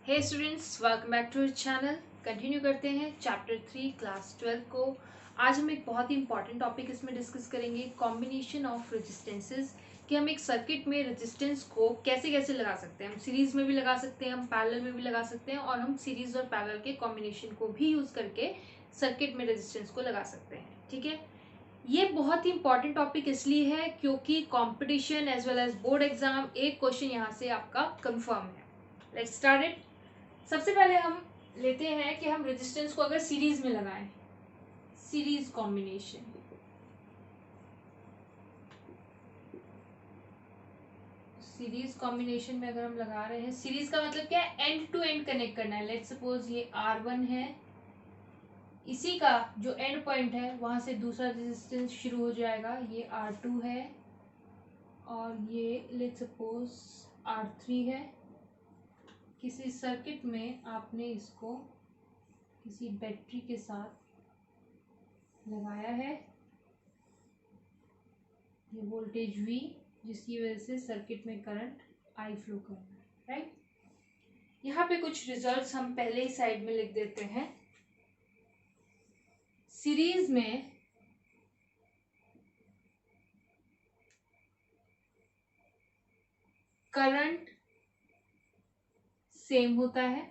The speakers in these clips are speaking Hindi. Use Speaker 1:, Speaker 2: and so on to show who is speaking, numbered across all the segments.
Speaker 1: Hey students, welcome back to channel. Continue करते हैं चैप्टर 3 क्लास 12 को। आज हम एक बहुत ही इंपॉर्टेंट टॉपिक इसमें डिस्कस करेंगे, कॉम्बिनेशन ऑफ रेजिस्टेंसेस, कि हम एक सर्किट में रेजिस्टेंस को कैसे कैसे लगा सकते हैं। हम सीरीज में भी लगा सकते हैं, हम पैरेलल में भी लगा सकते हैं, और हम सीरीज और पैरेलल के कॉम्बिनेशन को भी यूज करके सर्किट में रेजिस्टेंस को लगा सकते हैं। ठीक है, ये बहुत ही इंपॉर्टेंट टॉपिक इसलिए है क्योंकि competition as well as board exam एक क्वेश्चन यहाँ से आपका कंफर्म है। Let's start it. सबसे पहले हम लेते हैं कि हम रेजिस्टेंस को अगर सीरीज में लगाएं, सीरीज कॉम्बिनेशन। सीरीज कॉम्बिनेशन में अगर हम लगा रहे हैं, सीरीज का मतलब क्या है, एंड टू एंड कनेक्ट करना है। लेट्स सपोज ये R1 है, इसी का जो एंड पॉइंट है वहां से दूसरा रेजिस्टेंस शुरू हो जाएगा, ये R2 है, और ये लेट्स सपोज R3 है। किसी सर्किट में आपने इसको किसी बैटरी के साथ लगाया है, ये वोल्टेज V, जिसकी वजह से सर्किट में करंट I फ्लो कर रहा है, राइट। यहाँ पे कुछ रिजल्ट्स हम पहले ही साइड में लिख देते हैं। सीरीज में करंट सेम होता है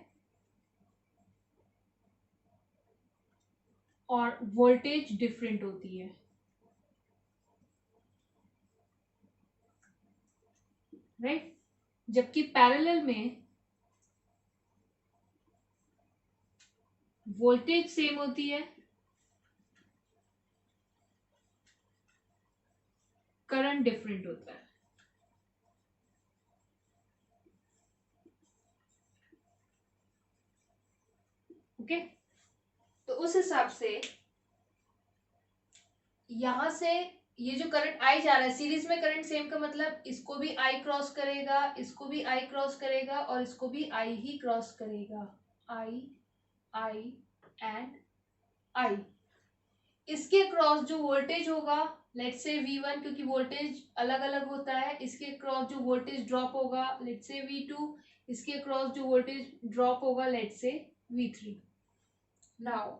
Speaker 1: और वोल्टेज डिफरेंट होती है, राइट। जबकि पैरेलल में वोल्टेज सेम होती है, करंट डिफरेंट होता है। ओके, तो उस हिसाब से यहां से ये जो करंट आई जा रहा है, सीरीज में करंट सेम का मतलब इसको भी आई क्रॉस करेगा, इसको भी आई क्रॉस करेगा, और इसको भी आई ही क्रॉस करेगा। आई आई एंड आई। इसके क्रॉस जो वोल्टेज होगा, लेट्स से V1, क्योंकि वोल्टेज अलग अलग होता है, इसके क्रॉस जो वोल्टेज ड्रॉप होगा लेट्स से V2, इसके क्रॉस जो वोल्टेज ड्रॉप होगा लेट्स से V3। Now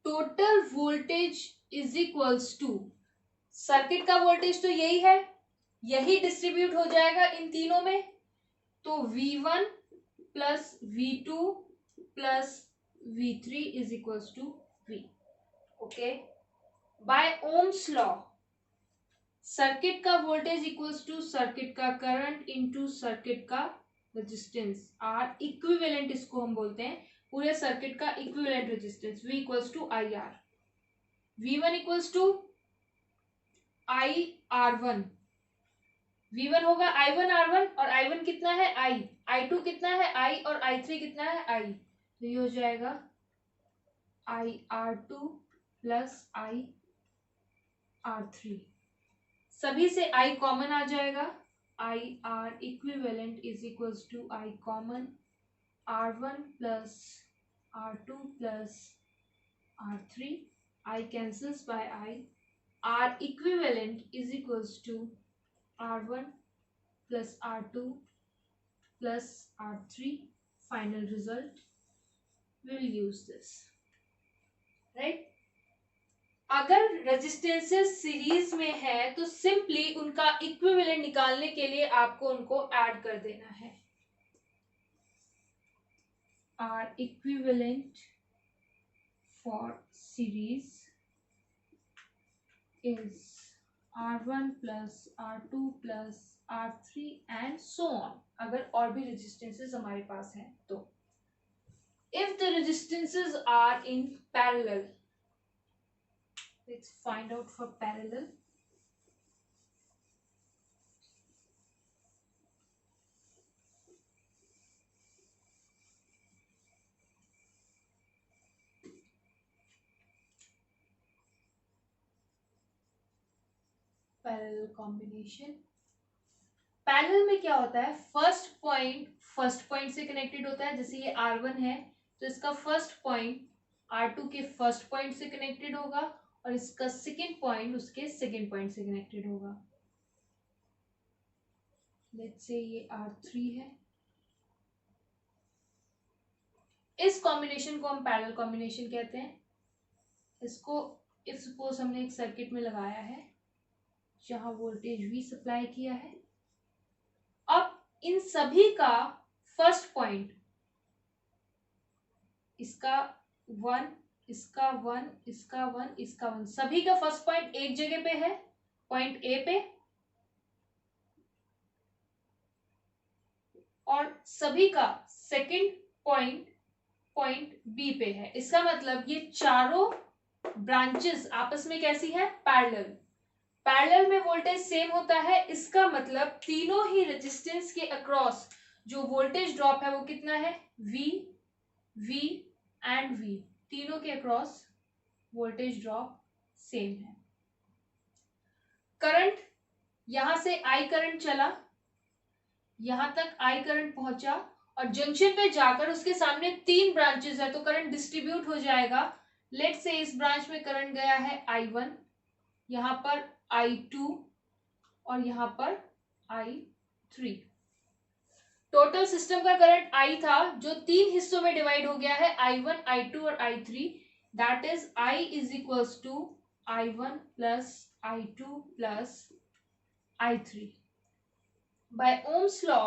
Speaker 1: total voltage is equals to, circuit का वोल्टेज तो यही है, यही डिस्ट्रीब्यूट हो जाएगा इन तीनों में, तो V1 plus V2 plus V3 is equals to V। Okay, by Ohm's law circuit का वोल्टेज इक्वल्स टू सर्किट का करंट इनटू सर्किट का रेजिस्टेंस, आर इक्विवेलेंट इसको हम बोलते हैं, पूरे सर्किट का equivalent resistance V equals to I R. V1 equals to I R1, V1 होगा I1 R1, और I1 कितना है I, I2 कितना है I, और I3 कितना है I, तो ये हो जाएगा I R2 plus I R3। सभी से I कॉमन आ जाएगा, I R equivalent is equals to I common, R1 plus R2 plus R3, I cancels by I, R equivalent is equals to R1 plus R2 plus R3. Final result, we will use this, right? अगर रेजिस्टेंसेस सीरीज में है तो सिंपली उनका इक्विवेलेंट निकालने के लिए आपको उनको ऐड कर देना है। R equivalent for series is R1 plus R2 plus R3 and so on। अगर और भी रेजिस्टेंसेस हमारे पास हैं तो, if the resistances are in parallel, let's find out for parallel। Parallel combination, parallel में क्या होता है, फर्स्ट पॉइंट से कनेक्टेड होता है। जैसे ये R1 है तो इसका फर्स्ट पॉइंट R2 के फर्स्ट पॉइंट से कनेक्टेड होगा, और इसका सेकेंड पॉइंट उसके सेकेंड पॉइंट से कनेक्टेड होगा। लेट्स से ये R3 है, इस कॉम्बिनेशन को हम पैरेलल कॉम्बिनेशन कहते हैं। इसको इफ सपोज हमने एक सर्किट में लगाया है जहां वोल्टेज V सप्लाई किया है। अब इन सभी का फर्स्ट पॉइंट, इसका 1, इसका 1, इसका 1, इसका 1, सभी का फर्स्ट पॉइंट एक जगह पे है, पॉइंट ए पे, और सभी का सेकंड पॉइंट पॉइंट बी पे है। इसका मतलब ये चारों ब्रांचेस आपस में कैसी है, पैरेलल। पैरेलल में वोल्टेज सेम होता है, इसका मतलब तीनों ही रेजिस्टेंस के अक्रॉस जो वोल्टेज ड्रॉप है वो कितना है, V, V एंड V, तीनों के अक्रॉस वोल्टेज ड्रॉप सेम है। करंट, यहां से I करंट चला, यहां तक I करंट पहुंचा और जंक्शन पे जाकर उसके सामने 3 ब्रांचेस है तो करंट डिस्ट्रीब्यूट हो जाएगा। लेट्स से इस ब्रांच में करंट गया है I1, यहां पर I2 और यहां पर I3। टोटल सिस्टम का करंट I था जो 3 हिस्सों में डिवाइड हो गया है, I1, I2 और I3। That is I is equals to I1 plus I2 plus I3। By Ohm's law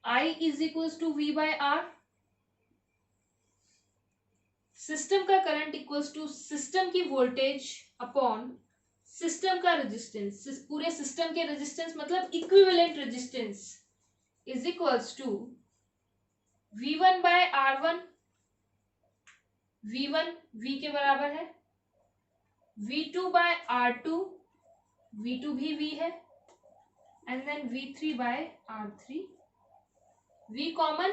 Speaker 1: I is equals to V by R। System का करंट इक्वल्स टू सिस्टम की वोल्टेज अपॉन सिस्टम का रेजिस्टेंस, पूरे सिस्टम के रेजिस्टेंस मतलब equivalent resistance is equals to V1 by R1। V1 V के बराबर है, V2 बाय R2, V2 भी V है, and then V3 by R3। V common,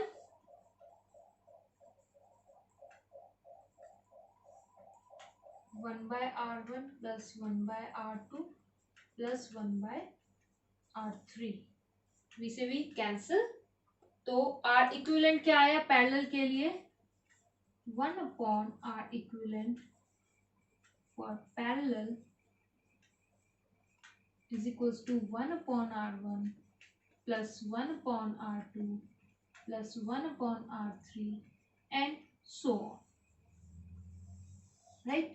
Speaker 1: one by R1 plus 1 by R2 plus 1 by R3। V से V कैंसिल, तो R इक्विवेलेंट क्या आया पैरेलल के लिए, 1 upon R equivalent for parallel is equals to 1 upon R1 plus 1 upon R2 plus 1 upon R3 and so on, right?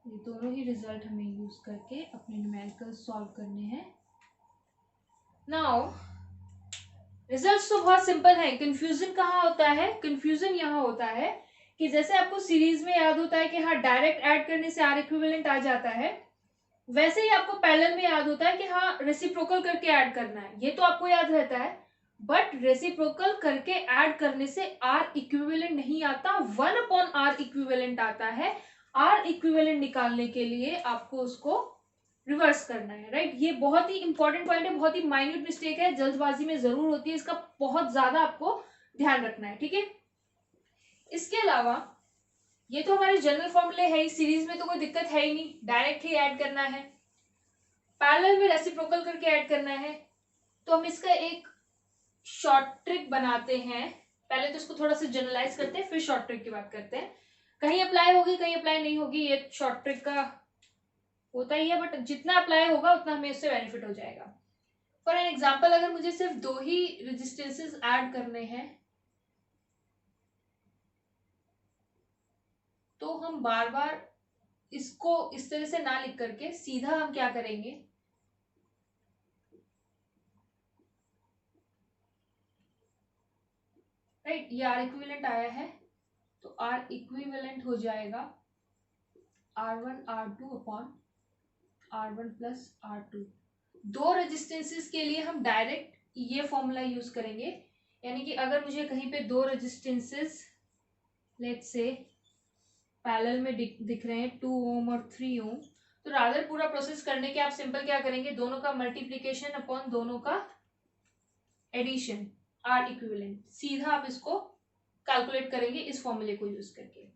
Speaker 1: ये दोनों ही रिजल्ट हमें यूज करके अपने न्यूमेरिकल सॉल्व करने हैं। नाउ रिजल्ट्स तो बहुत सिंपल है, कंफ्यूजन कहाँ होता है, कंफ्यूजन यहाँ होता है कि जैसे आपको सीरीज में याद होता है कि हाँ डायरेक्ट ऐड करने से R इक्विवेलेंट आ जाता है, वैसे ही आपको पैरेलल में याद होता है कि हाँ रेसिप्रोकल करके ऐड करना है, ये तो आपको याद रहता है। बट रेसिप्रोकल करके ऐड करने से R इक्विवेलेंट नहीं आता, 1 अपॉन R इक्विवेलेंट आता है। R इक्विवेलेंट निकालने के लिए आपको उसको रिवर्स करना है, राइट? ये बहुत ही इंपॉर्टेंट पॉइंट है, बहुत ही माइन्यूट मिस्टेक है, जल्दबाजी में जरूर होती है, इसका बहुत ज्यादा आपको ध्यान रखना है, ठीक है? इसके अलावा ये तो हमारे जनरल फॉर्मूले है ही, सीरीज में तो कोई दिक्कत है ही नहीं, डायरेक्ट ही ऐड करना है। पैरेलल में रेसिप्रोकल करके ऐड करना है, तो हम इसका एक शॉर्ट ट्रिक बनाते हैं। पहले तो इसको थोड़ा सा जनरलाइज करते हैं, फिर शॉर्ट ट्रिक की बात करते हैं। कहीं अप्लाई होगी कहीं अप्लाई नहीं होगी, ये शॉर्ट ट्रिक का होता ही है, बट जितना अप्लाई होगा उतना हमें उससे बेनिफिट हो जाएगा। फॉर एन एग्जाम्पल, अगर मुझे सिर्फ 2 ही रेजिस्टेंसेस ऐड करने हैं तो हम बार बार इसको इस तरह से ना लिख करके सीधा हम क्या करेंगे, राइट? ये R इक्विवेलेंट आया है तो R इक्विवेलेंट हो जाएगा R1 R2 upon R1 plus R2। 2 resistances के लिए हम डायरेक्ट ये फॉर्मूला यूज करेंगे, यानी कि अगर मुझे कहीं पे 2 रेजिस्टेंसेस लेट्स से पैरेलल में दिख रहे हैं 2 ओम और 3 ओम, तो रादर पूरा प्रोसेस करने के आप सिंपल क्या करेंगे, दोनों का मल्टीप्लीकेशन अपॉन दोनों का एडिशन, R इक्विवेलेंट, सीधा आप इसको कैलकुलेट करेंगे इस फॉर्मूले को यूज करके।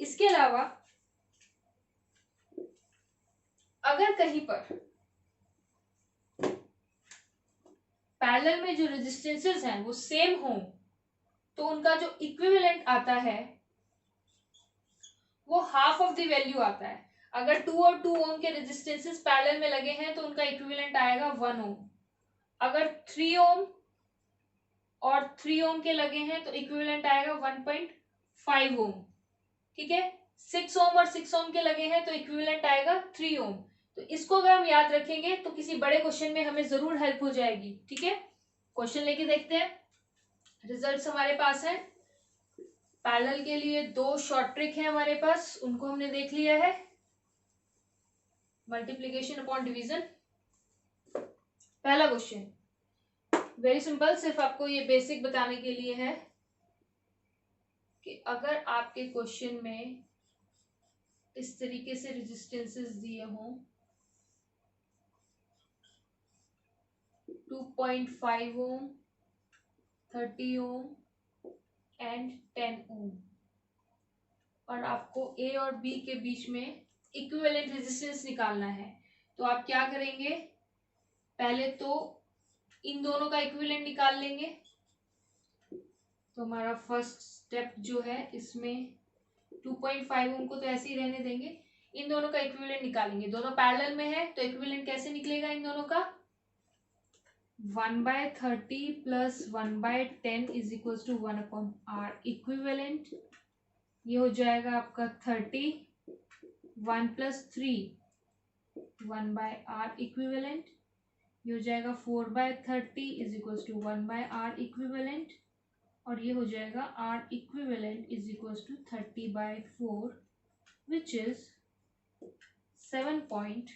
Speaker 1: इसके अलावा अगर कहीं पर पैरेलल में जो रेजिस्टेंसेस हैं वो सेम हो तो उनका जो इक्विवेलेंट आता है वो हाफ ऑफ द वैल्यू आता है। अगर 2 और 2 ओम के रेजिस्टेंसेस पैरेलल में लगे हैं तो उनका इक्विवेलेंट आएगा 1 ओम। अगर 3 ओम और 3 ओम के लगे हैं तो इक्विवेलेंट आएगा 1.5 ओम। ठीक है, 6 ओम और 6 ओम के लगे हैं तो इक्विवेलेंट आएगा 3 ओम। तो इसको अगर हम याद रखेंगे तो किसी बड़े क्वेश्चन में हमें जरूर हेल्प हो जाएगी। ठीक है, क्वेश्चन लेके देखते हैं। रिजल्ट्स हमारे पास है। पैरेलल के लिए दो शॉर्ट ट्रिक है हमारे पास, उनको हमने देख लिया है। Multiplication upon division. पहला क्वेश्चन वेरी सिंपल, सिर्फ आपको ये बेसिक बताने के लिए है कि अगर आपके क्वेश्चन में इस तरीके से रेजिस्टेंसेस दिए हों 2.5 ओम, 30 ओम एंड 10 ओम, और आपको ए और बी के बीच में इक्विवेलेंट रेजिस्टेंस निकालना है, तो आप क्या करेंगे? पहले तो इन दोनों का इक्विवेलेंट निकाल लेंगे। तो हमारा फर्स्ट स्टेप जो है इसमें 2.5 ओम को तो ऐसे ही रहने देंगे, इन दोनों का इक्विवेलेंट निकालेंगे। दोनों पैरेलल में है तो इक्विवेलेंट कैसे निकलेगा इन दोनों का? 1/30 plus 1/10 is equal to 1/r equivalent. ये हो जाएगा आपका 30, 1 प्लस 3 1/r इक्विवेलेंट। ये हो जाएगा 4/30 is equal to 1/r equivalent, और ये हो जाएगा r equivalent is equal to 30/4 which is 7.5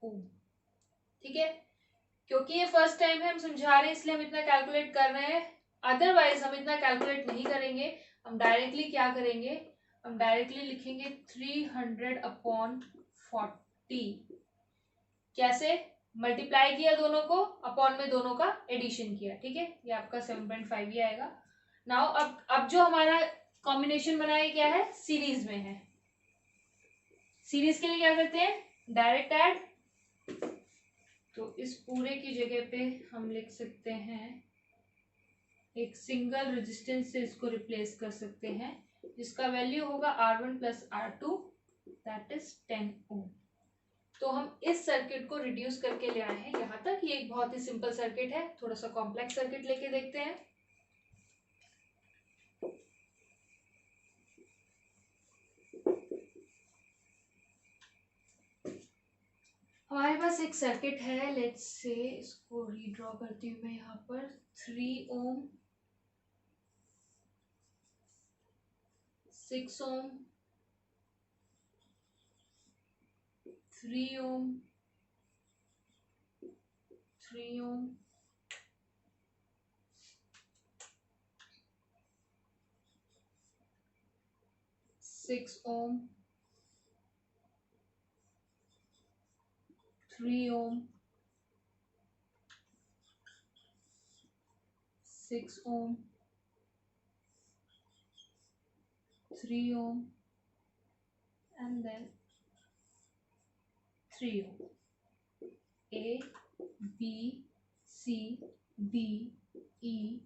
Speaker 1: ohm. ठीक है, क्योंकि ये फर्स्ट टाइम है हम समझा रहे हैं इसलिए हम इतना कैलकुलेट कर रहे हैं, अदरवाइज हम इतना कैलकुलेट नहीं करेंगे। हम डायरेक्टली क्या करेंगे? हम डायरेक्टली लिखेंगे 300/40। कैसे? मल्टीप्लाई किया दोनों को, अपॉन में दोनों का एडिशन किया। ठीक है, ये आपका 7.5 ही आएगा। नाउ अब जो हमारा कॉम्बिनेशन बना है क्या है? सीरीज में है। सीरीज के लिए क्या करते हैं? Direct add. तो इस पूरे की जगह पे हम लिख सकते हैं, एक सिंगल रेजिस्टेंस से इसको रिप्लेस कर सकते हैं, जिसका वैल्यू होगा R1 plus R2 that is 10 ओम। तो हम इस सर्किट को रिड्यूस करके ले आए हैं यहाँ तक। ये एक बहुत ही सिंपल सर्किट है, थोड़ा सा कॉम्प्लेक्स सर्किट लेके देखते हैं। हमारे पास एक सर्किट है, लेट्स से इसको रीड्रॉ करती हूँ मैं यहाँ पर। 3 ohm, 6 ohm, 3 Om, 3 ohm, 6 ohm, 3 ohm, 6 ohm, 3 Om and then 3 ohm. A, B, C, D, E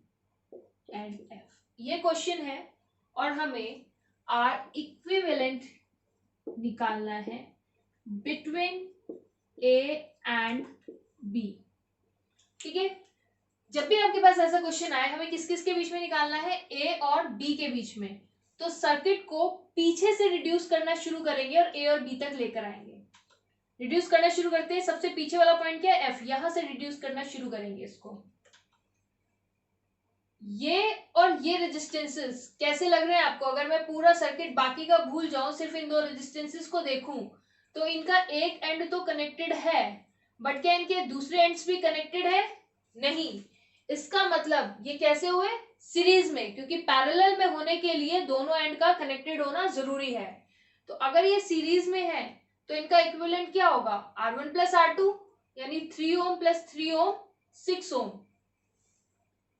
Speaker 1: and F। ये क्वेश्चन है और हमें R इक्विवेलेंट निकालना है बिटवीन A एंड B। ठीक है, जब भी आपके पास ऐसा क्वेश्चन आए, हमें किस किस के बीच में निकालना है? A और B के बीच में। तो सर्किट को पीछे से रिड्यूस करना शुरू करेंगे और A और B तक लेकर आएंगे। रिड्यूस करना शुरू करते हैं, सबसे पीछे वाला पॉइंट क्या है? F। यहां से रिड्यूस करना शुरू करेंगे इसको। ये और ये रेजिस्टेंसेस कैसे लग रहे हैं आपको? अगर मैं पूरा सर्किट बाकी का भूल जाऊं, सिर्फ इन दो रेजिस्टेंसेस को देखूं, तो इनका एक एंड तो कनेक्टेड है, बट क्या इनके दूसरे एंड्स भी कनेक्टेड है? नहीं। इसका मतलब ये कैसे हुए? सीरीज में, क्योंकि पैरेलल में होने के लिए दोनों एंड का कनेक्टेड होना जरूरी है। तो अगर ये सीरीज में है तो इनका इक्विवेलेंट क्या होगा? R1 प्लस R2, यानी 3 ओम प्लस 3 ओम 6 ओम।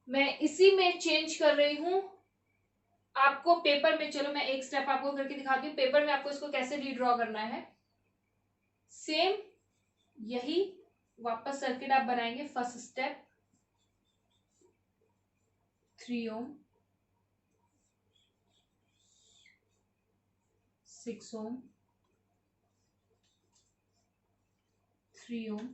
Speaker 1: मैं इसी में चेंज कर रही हूं आपको पेपर में। चलो मैं एक स्टेप आपको करके दिखाती हूँ पेपर में, आपको इसको कैसे रीड्रॉ करना है। सेम यही वापस सर्किट आप बनाएंगे। First step 3 ohm, 6 ohm, 3 ohm,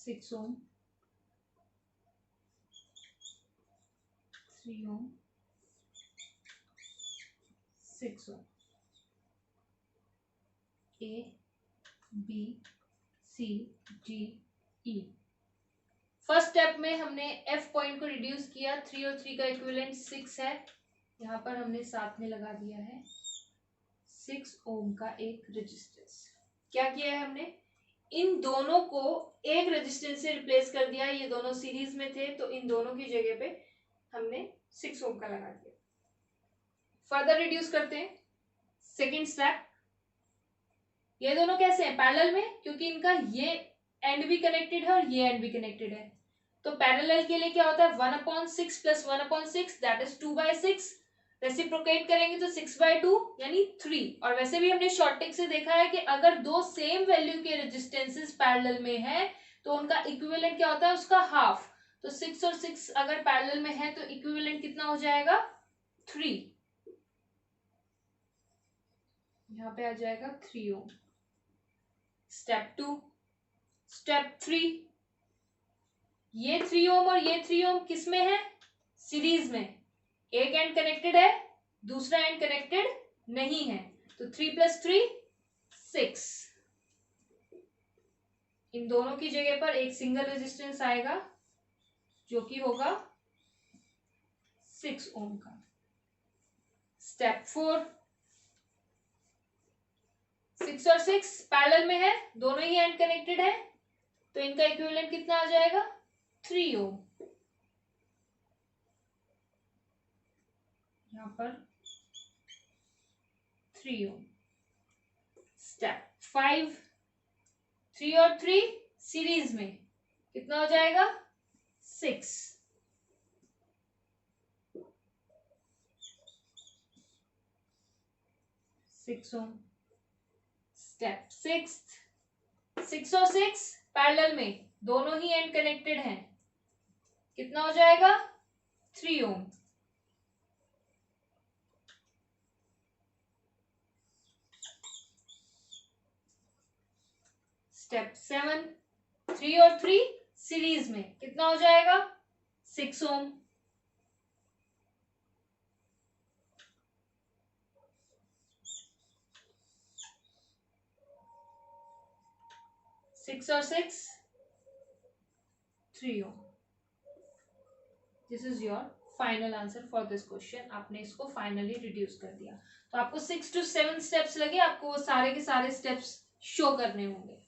Speaker 1: 6 ohm, 3 ohm, 6 ohm. A B C D E. First step में हमने एफ पॉइंट को रिड्यूस किया, 3 और 3 का इक्विवेलेंट 6 है, यहाँ पर हमने साथ में लगा दिया है 6 ओम का एक रेजिस्टेंस। क्या किया है हमने, इन दोनों को एक रेजिस्टेंस से रिप्लेस कर दिया, ये दोनों सीरीज में थे तो इन दोनों की जगह पे हमने 6 ओम का लगा दिया। फर्दर रिड्यूस करते हैं, सेकेंड स्टेप। ये दोनों कैसे हैं, पैरेलल में, क्योंकि इनका ये एंड भी कनेक्टेड है और ये एंड भी कनेक्टेड है। तो पैरेलल के लिए क्या होता है, 1/6 प्लस 1/6 दैट इज 2/6। रेसिप्रोकेट करेंगे तो 6/2 यानी 3। और वैसे भी हमने शॉर्ट टिक से देखा है कि अगर दो सेम वैल्यू के रेजिस्टेंसेस पैरेलल में है तो उनका इक्विवेलेंट क्या होता है, उसका हाफ। तो 6 और 6 अगर पैरेलल में है तो इक्विवेलेंट कितना हो जाएगा, 3। यहाँ पे आ जाएगा 3 ओम। स्टेप 2, स्टेप 3, ये 3 ओम और ये 3 ओम किस में है, सीरीज में। एक एंड कनेक्टेड है, दूसरा एंड कनेक्टेड नहीं है, तो 3 + 3 6। इन दोनों की जगह पर एक सिंगल रेजिस्टेंस आएगा जो कि होगा 6 ओम का। स्टेप 4, 6 और 6 पैरेलल में है, दोनों ही एंड कनेक्टेड है, तो इनका इक्विवेलेंट कितना आ जाएगा, 3 ओम। यहाँ पर 3 ओम। स्टेप 5, 3 और 3 सीरीज में, कितना हो जाएगा, 6। ओम। स्टेप 6, 6 और 6 पैरेलल में, दोनों ही एंड कनेक्टेड हैं, कितना हो जाएगा, 3 ओम। स्टेप 7, 3 और 3 सीरीज में, कितना हो जाएगा, 6 ओम। सिक्स और 6 3 ohm. This is your final answer for this question. आपने इसको फाइनली रिड्यूस कर दिया। तो आपको 6 to 7 स्टेप्स लगे, आपको वो सारे के सारे स्टेप्स शो करने होंगे।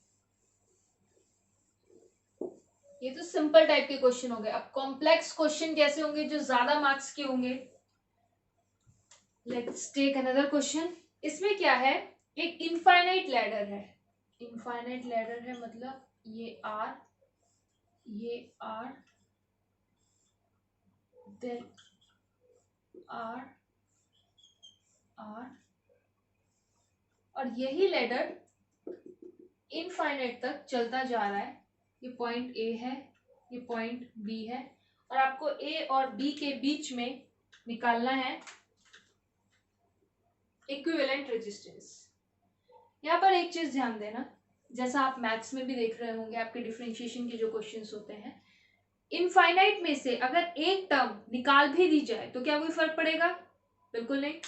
Speaker 1: ये तो सिंपल टाइप के क्वेश्चन हो गए। अब कॉम्प्लेक्स क्वेश्चन कैसे होंगे जो ज्यादा मार्क्स के होंगे। Let's take another question. इसमें क्या है, एक इनफाइनाइट लैडर है। इनफाइनाइट लैडर है मतलब ये आर, ये आर, देन आर, आर, और यही लैडर इनफाइनाइट तक चलता जा रहा है। ये पॉइंट ए है, ये पॉइंट बी है, और आपको ए और बी के बीच में निकालना है इक्विवेलेंट रेजिस्टेंस। यहाँ पर एक चीज ध्यान देना, जैसा आप मैथ्स में भी देख रहे होंगे, आपके डिफरेंशिएशन के जो क्वेश्चंस होते हैं, इनफाइनाइट में से अगर एक टर्म निकाल भी दी जाए तो क्या कोई फर्क पड़ेगा, बिल्कुल नहीं।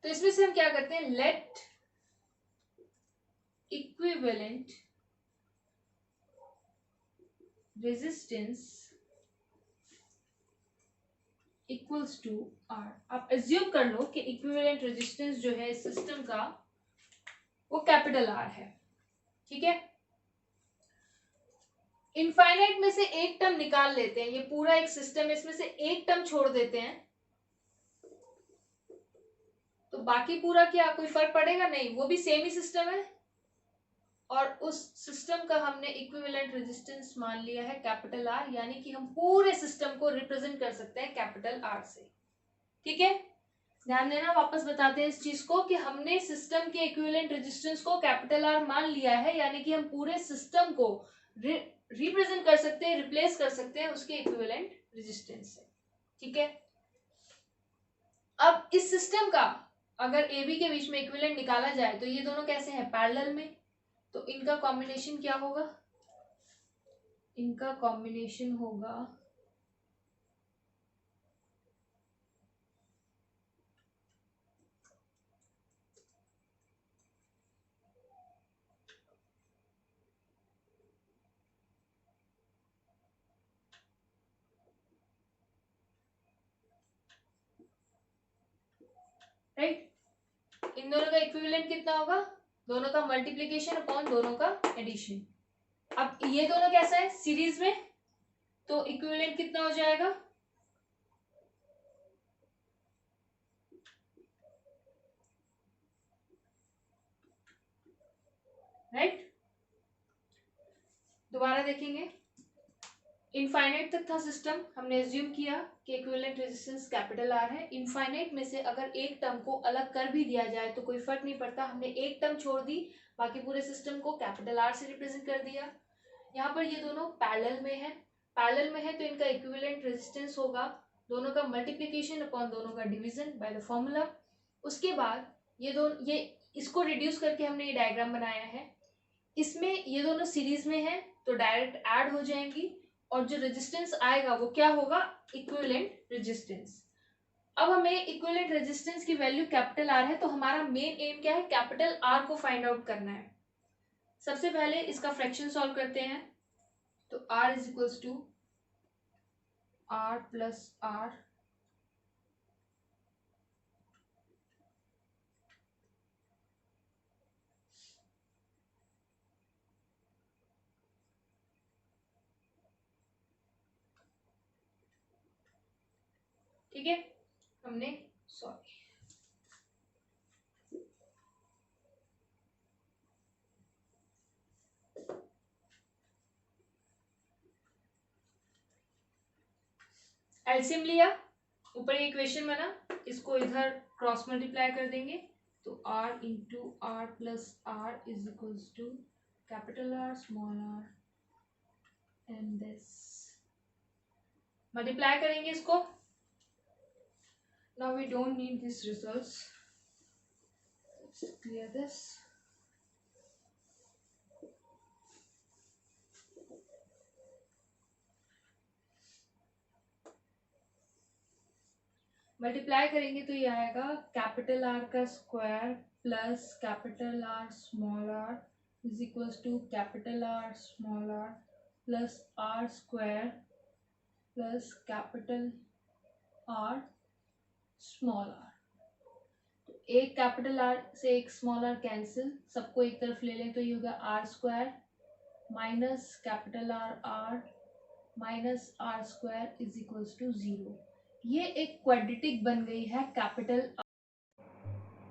Speaker 1: तो इसमें से हम क्या करते हैं, let equivalent resistance equals to R. आप एज्यूम कर लो कि इक्विवेलेंट रेजिस्टेंस जो है सिस्टम का वो कैपिटल आर है, ठीक है। इनफाइनाइट में से एक टर्म निकाल लेते हैं, ये पूरा एक सिस्टम है, इसमें से एक टर्म छोड़ देते हैं तो बाकी पूरा क्या कोई फर्क पड़ेगा, नहीं, वो भी सेम ही सिस्टम है। और उस सिस्टम का हमने इक्विवेलेंट रेजिस्टेंस मान लिया है कैपिटल आर, यानी कि हम पूरे सिस्टम को रिप्रेजेंट कर सकते हैं कैपिटल आर से, ठीक है। ध्यान देना, वापस बताते हैं इस चीज को कि हमने सिस्टम के इक्विवेलेंट रेजिस्टेंस को कैपिटल आर मान लिया है, यानी कि हम पूरे सिस्टम को रिप्रेजेंट कर सकते हैं, रिप्लेस कर सकते हैं उसके इक्विवेलेंट रेजिस्टेंस से, ठीक है। अब इस सिस्टम का अगर ए बी के बीच में इक्विवेलेंट निकाला जाए तो ये दोनों कैसे हैं, पैरेलल में, तो इनका कॉम्बिनेशन क्या होगा, इनका कॉम्बिनेशन होगा राइट। इन दोनों का इक्विवेलेंट कितना होगा, दोनों का मल्टीप्लीकेशन अपॉन दोनों का एडिशन। अब ये दोनों कैसा है सीरीज में, तो इक्विवेलेंट कितना हो जाएगा, राइट। दोबारा देखेंगे, इनफाइनाइट तक था सिस्टम, हमने एज्यूम किया कि इक्विवेलेंट रेजिस्टेंस कैपिटल आर है। इनफाइनाइट में से अगर एक टर्म को अलग कर भी दिया जाए तो कोई फर्क नहीं पड़ता, हमने एक टर्म छोड़ दी, बाकी पूरे सिस्टम को कैपिटल आर से रिप्रेजेंट कर दिया। यहाँ पर ये दोनों पैरेलल में है, पैरेलल में है तो इनका इक्विवेलेंट रेजिस्टेंस होगा दोनों का मल्टीप्लीकेशन अपॉन दोनों का डिवीजन बाय द फॉर्मूला। उसके बाद ये इसको रिड्यूस करके हमने ये डायग्राम बनाया है, इसमें ये दोनों सीरीज में है तो डायरेक्ट ऐड हो जाएंगी और जो रेजिस्टेंस आएगा वो क्या होगा, इक्विवेलेंट रेजिस्टेंस। अब हमें इक्विवेलेंट रेजिस्टेंस की वैल्यू कैपिटल आर है, तो हमारा मेन एम क्या है, कैपिटल आर को फाइंड आउट करना है। सबसे पहले इसका फ्रैक्शन सॉल्व करते हैं, तो R is equals to R plus R, ठीक है, हमने सॉरी एलसीएम लिया, ऊपर ये इक्वेशन बना, इसको इधर क्रॉस मल्टीप्लाई कर देंगे, तो r into R plus R is equals to capital R small R and this multiply करेंगे इसको। Now we don't need this results, clear this. Multiply करेंगे तो ये आएगा कैपिटल आर का square plus capital R small R is equals to capital R small R plus R square plus capital R small R. तो एक कैपिटल आर से एक स्मॉल आर कैंसिल, सबको एक तरफ ले लें तो ये होगा R square minus capital R R minus R square is equals to 0। ये एक क्वाड्रेटिक बन गई है capital.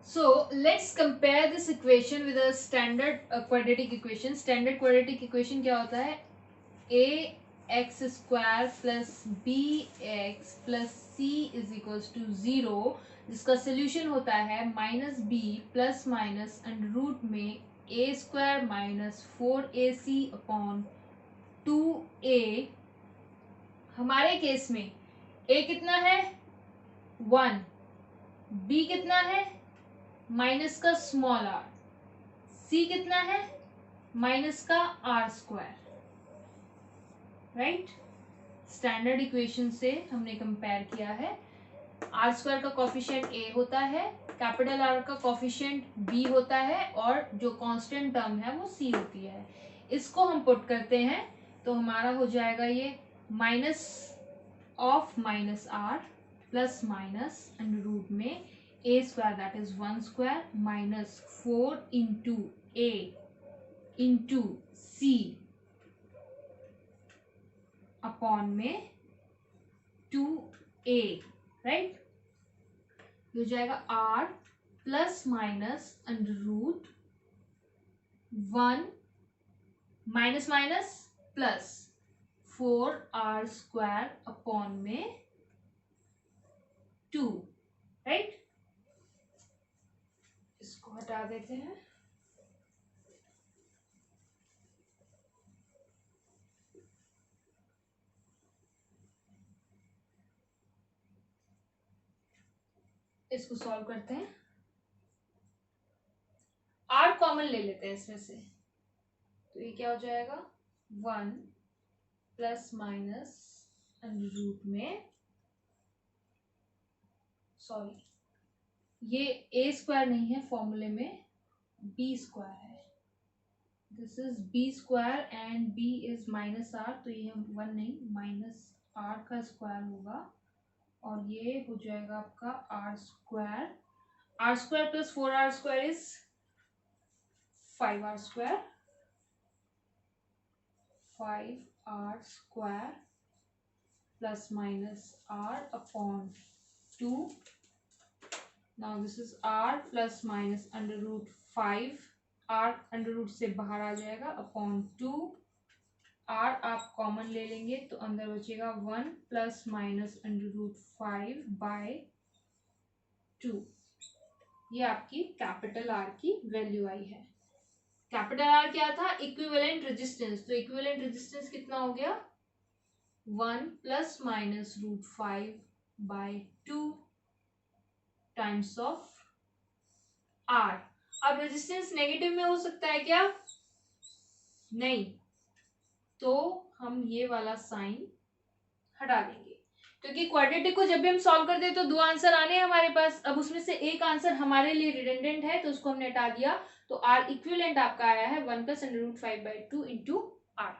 Speaker 1: So let's compare this equation with a standard quadratic equation. Standard quadratic equation क्या होता है, ax square plus bx plus c is equals to 0, जिसका सोल्यूशन होता है minus B plus minus under root में a square minus 4ac upon 2a। हमारे केस में a कितना है 1, b कितना है माइनस का स्मॉल आर, c कितना है माइनस का R square, right. Standard equation से हमने कंपेयर किया है, आर स्क्वायर का कॉफिशिएंट a होता है, कैपिटल आर का कॉफिशिएंट b होता है और जो कांस्टेंट टर्म है वो c होती है। इसको हम पुट करते हैं तो हमारा हो जाएगा ये minus of minus R plus minus under root में a square that is 1 square minus 4 into a into c upon में 2a, राइट। हो जाएगा r plus minus under root 1 minus minus plus 4r square upon में 2, राइट। इसको हटा देते हैं, इसको सॉल्व करते हैं, r कॉमन ले लेते हैं इसमें से, तो ये क्या हो जाएगा 1 प्लस माइनस अंडर रूट में, सॉरी ये ए स्क्वायर नहीं है फॉर्मूले में, बी स्क्वायर है। This is B square and B is minus R, तो ये वन नहीं माइनस आर का स्क्वायर होगा और ये हो जाएगा आपका R square. R square plus 4r square is 5r square, 5r square plus minus r upon 2। Now this is r plus minus under root 5, r under root से बाहर आ जाएगा अपॉन 2, r आप कॉमन ले लेंगे तो अंदर बचेगा 1 plus minus under root 5 by 2। ये आपकी कैपिटल R की वैल्यू आई है। कैपिटल R क्या था? Equivalent resistance. तो इक्विवेलेंट रेजिस्टेंस कितना हो गया? 1 plus minus root 5 by 2 times of R। अब रेजिस्टेंस नेगेटिव में हो सकता है क्या? नहीं, तो हम ये वाला साइन हटा देंगे क्योंकि क्वाड्रेटिक को जब भी हम सॉल्व करते हैं तो दो आंसर आने हैं हमारे पास। अब उसमें से एक आंसर हमारे लिए रिडंडेंट है तो उसको हमने हटा दिया, तो आर इक्विवेलेंट आपका आया है 1 plus under root 5 by 2 into R.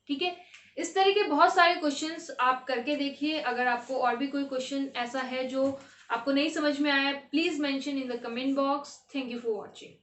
Speaker 1: ठीक है, इस तरह के बहुत सारे क्वेश्चंस आप करके देखिए। अगर आपको और भी कोई क्वेश्चन ऐसा है जो आपको नहीं समझ में आया, please mention in the comment box. Thank you for watching.